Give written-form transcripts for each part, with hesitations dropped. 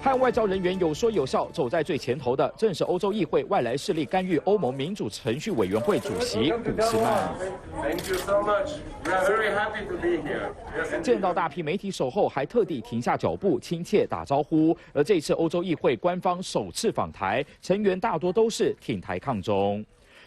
和外交人员有说有笑，走在最前头的正是欧洲议会外来势力干预欧盟民主程序委员会主席古斯曼。见到大批媒体守候，还特地停下脚步，亲切打招呼。而这次欧洲议会官方首次访台，成员大多都是挺台抗中。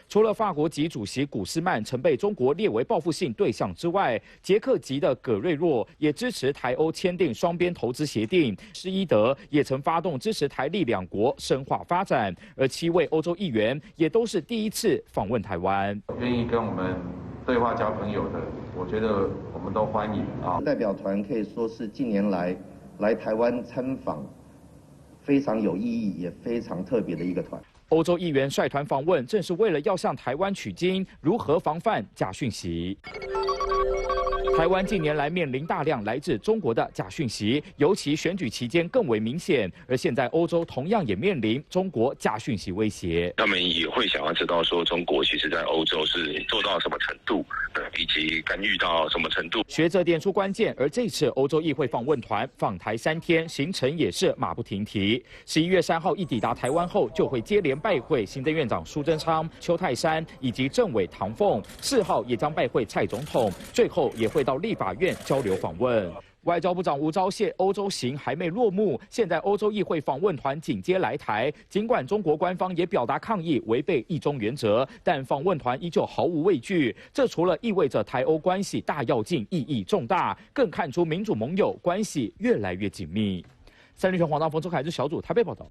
除了法国籍主席古斯曼曾被中国列为报复性对象之外，捷克籍的葛瑞若也支持台欧签订双边投资协定。施伊德也曾发动支持台立两国深化发展，而7位欧洲议员也都是第一次访问台湾。愿意跟我们对话交朋友的，我觉得我们都欢迎啊。代表团可以说是近年来台湾参访非常有意义也非常特别的一个团。 欧洲议员率团访问，正是为了要向台湾取经，如何防范假讯息。台湾近年来面临大量来自中国的假讯息，尤其选举期间更为明显。而现在欧洲同样也面临中国假讯息威胁，他们也会想要知道说中国其实在欧洲是做到什么程度，以及干预到什么程度。学者点出关键，而这次欧洲议会访问团访台3天，行程也是马不停蹄。11月3号一抵达台湾后，就会接连拜会行政院长苏贞昌、邱泰山以及政委唐凤。4号也将拜会蔡总统，最后也会到立法院交流访问。外交部长吴钊燮欧洲行还没落幕，现在欧洲议会访问团紧接来台。尽管中国官方也表达抗议，违背一中原则，但访问团依旧毫无畏惧。这除了意味着台欧关系大跃进，意义重大，更看出民主盟友关系越来越紧密。三立全黄大峰、周凯之小组台北报道。